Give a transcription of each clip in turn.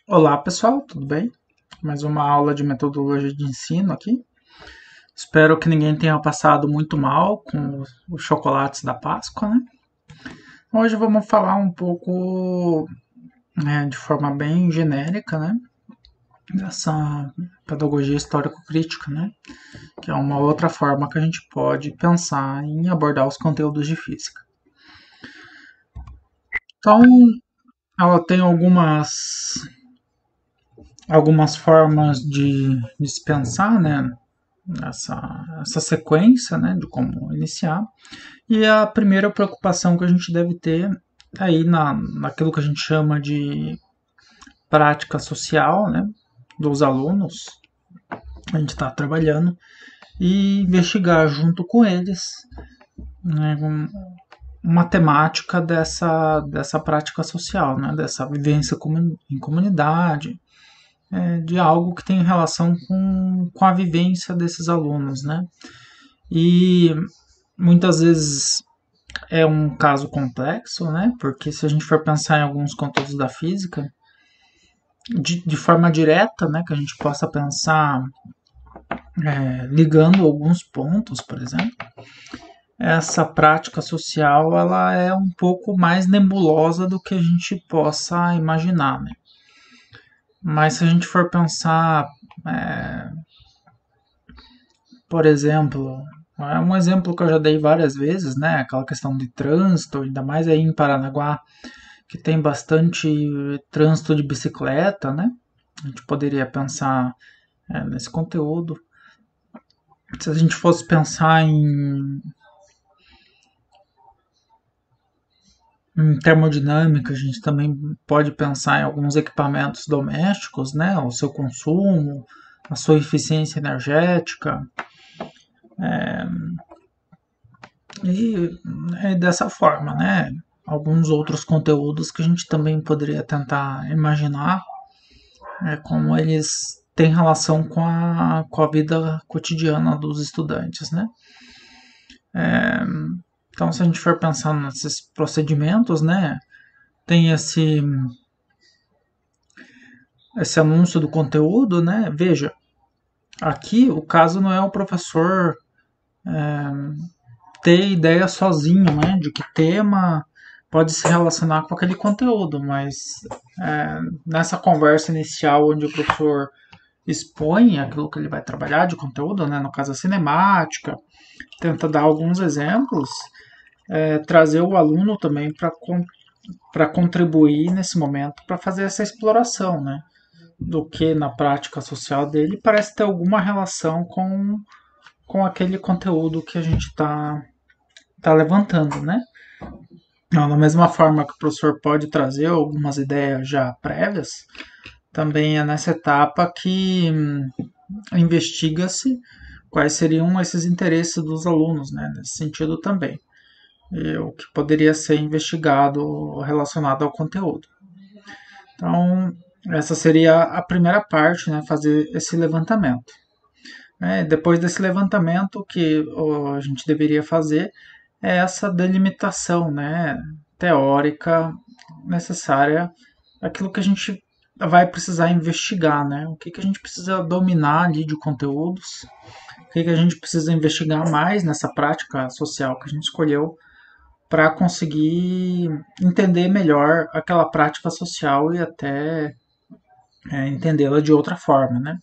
Olá pessoal, tudo bem? Mais uma aula de metodologia de ensino aqui. Espero que ninguém tenha passado muito mal com os chocolates da Páscoa, né? Hoje vamos falar um pouco, de forma bem genérica, né? Dessa pedagogia histórico-crítica, né? Que é uma outra forma que a gente pode pensar em abordar os conteúdos de física. Então, ela tem algumas formas de se pensar, né? Essa sequência, né, de como iniciar. E a primeira preocupação que a gente deve ter aí naquilo que a gente chama de prática social, né, dos alunos, a gente está trabalhando e investigar junto com eles, né, uma temática dessa prática social, né, dessa vivência em comunidade, de algo que tem relação com a vivência desses alunos, né? E muitas vezes é um caso complexo, né? Porque se a gente for pensar em alguns conteúdos da física, de forma direta, né? Que a gente possa pensar ligando alguns pontos, por exemplo, essa prática social ela é um pouco mais nebulosa do que a gente possa imaginar, né? Mas se a gente for pensar, é, por exemplo, é um exemplo que eu já dei várias vezes, né? Aquela questão de trânsito, ainda mais aí em Paranaguá, que tem bastante trânsito de bicicleta, né? A gente poderia pensar nesse conteúdo. Se a gente fosse pensar em termodinâmica, a gente também pode pensar em alguns equipamentos domésticos, né? O seu consumo, a sua eficiência energética. E é dessa forma, né? Alguns outros conteúdos que a gente também poderia tentar imaginar como eles têm relação com a vida cotidiana dos estudantes, né? Então, se a gente for pensar nesses procedimentos, né? Tem esse anúncio do conteúdo, né? Veja, aqui o caso não é o professor ter ideia sozinho, né? De que tema pode se relacionar com aquele conteúdo, mas nessa conversa inicial onde o professor expõe aquilo que ele vai trabalhar de conteúdo, né, no caso a cinemática, tenta dar alguns exemplos, trazer o aluno também para contribuir nesse momento para fazer essa exploração, né, do que na prática social dele parece ter alguma relação com aquele conteúdo que a gente tá levantando, né? Da mesma forma que o professor pode trazer algumas ideias já prévias, também é nessa etapa que investiga-se quais seriam esses interesses dos alunos, né, nesse sentido também. E o que poderia ser investigado relacionado ao conteúdo. Então, essa seria a primeira parte, né, fazer esse levantamento. Depois desse levantamento, o que a gente deveria fazer é essa delimitação, né, teórica necessária, aquilo que a gente vai precisar investigar, né? O que a gente precisa dominar ali de conteúdos, o que a gente precisa investigar mais nessa prática social que a gente escolheu para conseguir entender melhor aquela prática social e até entendê-la de outra forma, né?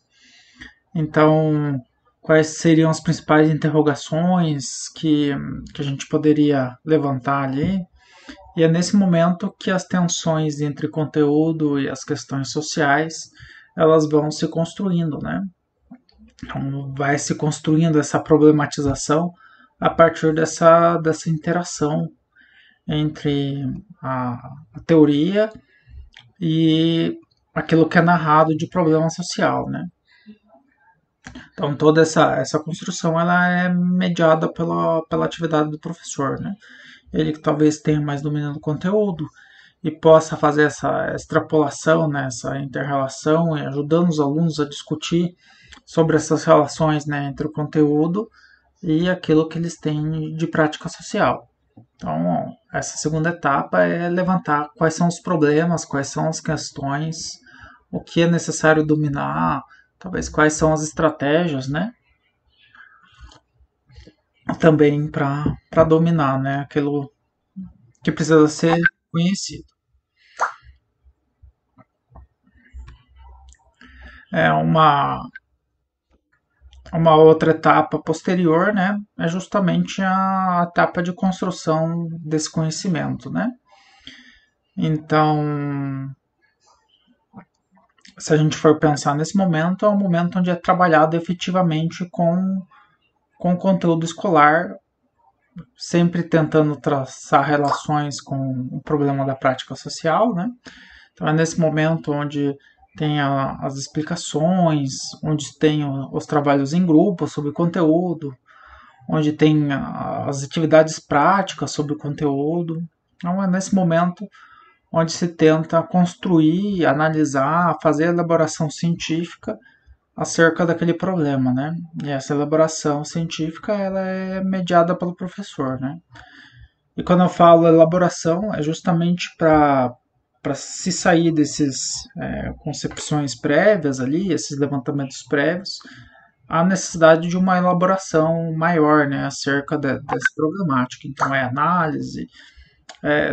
Então, quais seriam as principais interrogações que a gente poderia levantar ali? E é nesse momento que as tensões entre conteúdo e as questões sociais elas vão se construindo, né? Então, vai se construindo essa problematização a partir dessa interação entre a teoria e aquilo que é narrado de problema social, né? Então toda essa construção ela é mediada pela atividade do professor, né? Ele que talvez tenha mais domínio do conteúdo e possa fazer essa extrapolação, né, essa inter-relação, e ajudando os alunos a discutir sobre essas relações, né, entre o conteúdo e aquilo que eles têm de prática social. Então, essa segunda etapa é levantar quais são os problemas, quais são as questões o que é necessário dominar, talvez quais são as estratégias, né? Também para dominar, né? Aquilo que precisa ser conhecido. É uma outra etapa posterior, né? É justamente a etapa de construção desse conhecimento, né? Então, se a gente for pensar nesse momento, é um momento onde é trabalhado efetivamente com o conteúdo escolar, sempre tentando traçar relações com o problema da prática social, né? Então é nesse momento onde tem as explicações, onde tem os trabalhos em grupo sobre o conteúdo, onde tem as atividades práticas sobre o conteúdo. Então é nesse momento onde se tenta construir, analisar, fazer a elaboração científica acerca daquele problema, né? E essa elaboração científica ela é mediada pelo professor, né? E quando eu falo elaboração é justamente para se sair desses concepções prévias ali, esses levantamentos prévios, a necessidade de uma elaboração maior, né, acerca dessa problemática. Então é análise,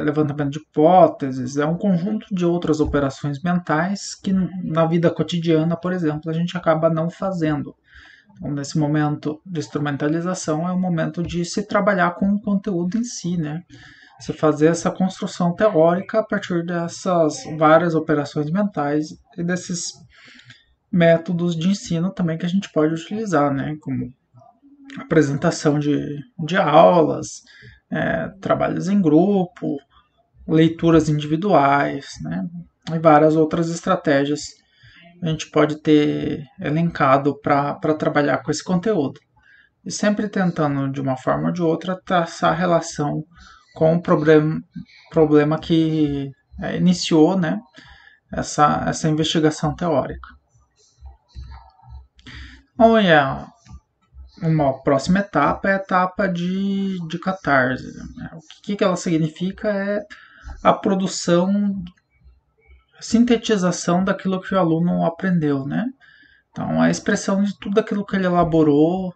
levantamento de hipóteses, é um conjunto de outras operações mentais que na vida cotidiana, por exemplo, a gente acaba não fazendo. Então, nesse momento de instrumentalização, é o momento de se trabalhar com o conteúdo em si, né? Se fazer essa construção teórica a partir dessas várias operações mentais e desses métodos de ensino também que a gente pode utilizar, né? Como apresentação de aulas, trabalhos em grupo, leituras individuais, né? E várias outras estratégias a gente pode ter elencado para trabalhar com esse conteúdo. E sempre tentando, de uma forma ou de outra, traçar relação com o problema que iniciou, né, essa investigação teórica. Bom, uma próxima etapa é a etapa de catarse. Né? O que ela significa é a produção, a sintetização daquilo que o aluno aprendeu, né? Então, a expressão de tudo aquilo que ele elaborou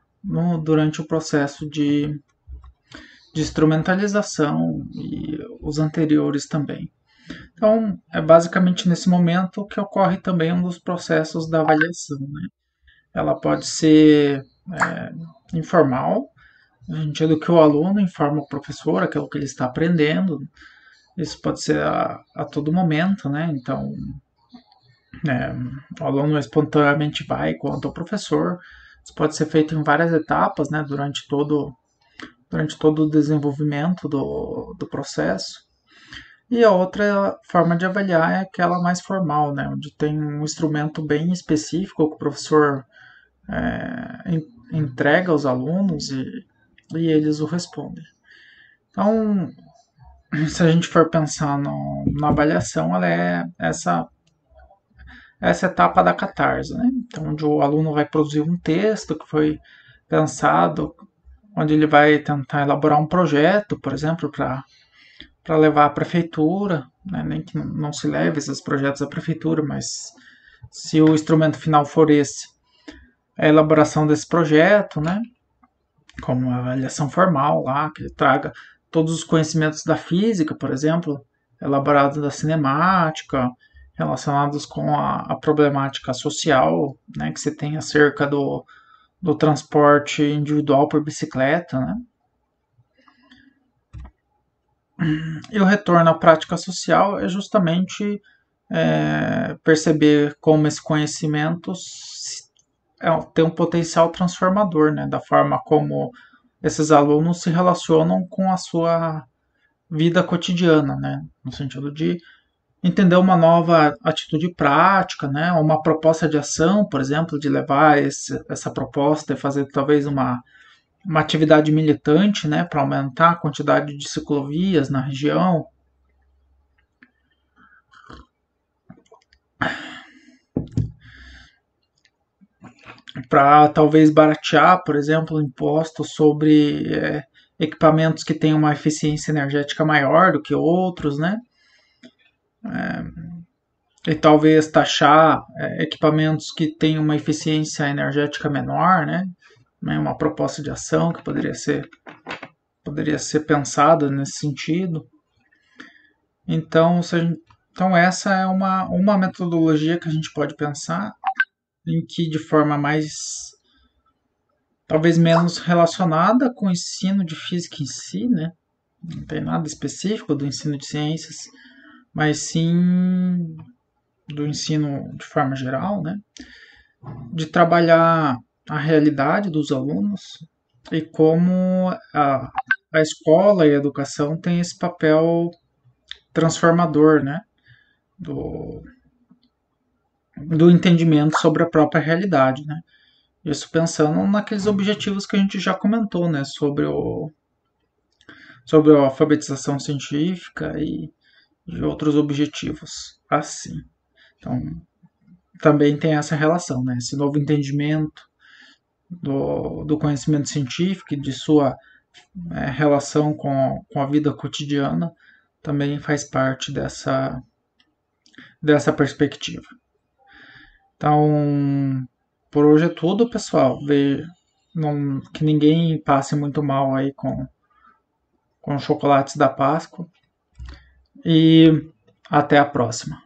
durante o processo de instrumentalização e os anteriores também. Então, é basicamente nesse momento que ocorre também um dos processos da avaliação. Né? Ela pode ser informal, no sentido que o aluno informa o professor aquilo que ele está aprendendo. Isso pode ser a todo momento, né? Então, o aluno espontaneamente vai e conta ao professor. Isso pode ser feito em várias etapas, né? Durante todo o desenvolvimento do processo. E a outra forma de avaliar é aquela mais formal, né, onde tem um instrumento bem específico que o professor entrega aos alunos e eles o respondem. Então, se a gente for pensar na avaliação, ela é essa etapa da catarse, né? Então, onde o aluno vai produzir um texto que foi pensado, onde ele vai tentar elaborar um projeto, por exemplo, para levar à prefeitura, né? Nem que não se leve esses projetos à prefeitura, mas se o instrumento final for esse, a elaboração desse projeto, né? Como uma avaliação formal lá, que ele traga todos os conhecimentos da física, por exemplo, elaborados da cinemática, relacionados com a problemática social, né? Que se tem acerca do transporte individual por bicicleta, né? E o retorno à prática social é justamente perceber como esse conhecimento tem um potencial transformador, né, da forma como esses alunos se relacionam com a sua vida cotidiana, né, no sentido de entender uma nova atitude prática, né, uma proposta de ação, por exemplo, de levar essa proposta e fazer talvez uma atividade militante, né, para aumentar a quantidade de ciclovias na região. Para talvez baratear, por exemplo, impostos sobre equipamentos que têm uma eficiência energética maior do que outros, né? e talvez taxar equipamentos que têm uma eficiência energética menor, né? Uma proposta de ação que poderia ser pensada nesse sentido. Então, então essa é uma metodologia que a gente pode pensar em que de forma mais talvez menos relacionada com o ensino de física em si, né? Não tem nada específico do ensino de ciências, mas sim do ensino de forma geral, né? De trabalhar a realidade dos alunos e como a escola e a educação têm esse papel transformador, né? Do, do entendimento sobre a própria realidade, né? Isso pensando naqueles objetivos que a gente já comentou, né? Sobre a alfabetização científica e outros objetivos assim. Então, também tem essa relação, né? Esse novo entendimento do conhecimento científico e de sua relação com a vida cotidiana também faz parte dessa perspectiva. Então, por hoje é tudo, pessoal. Que ninguém passe muito mal aí com chocolates da Páscoa. E até a próxima.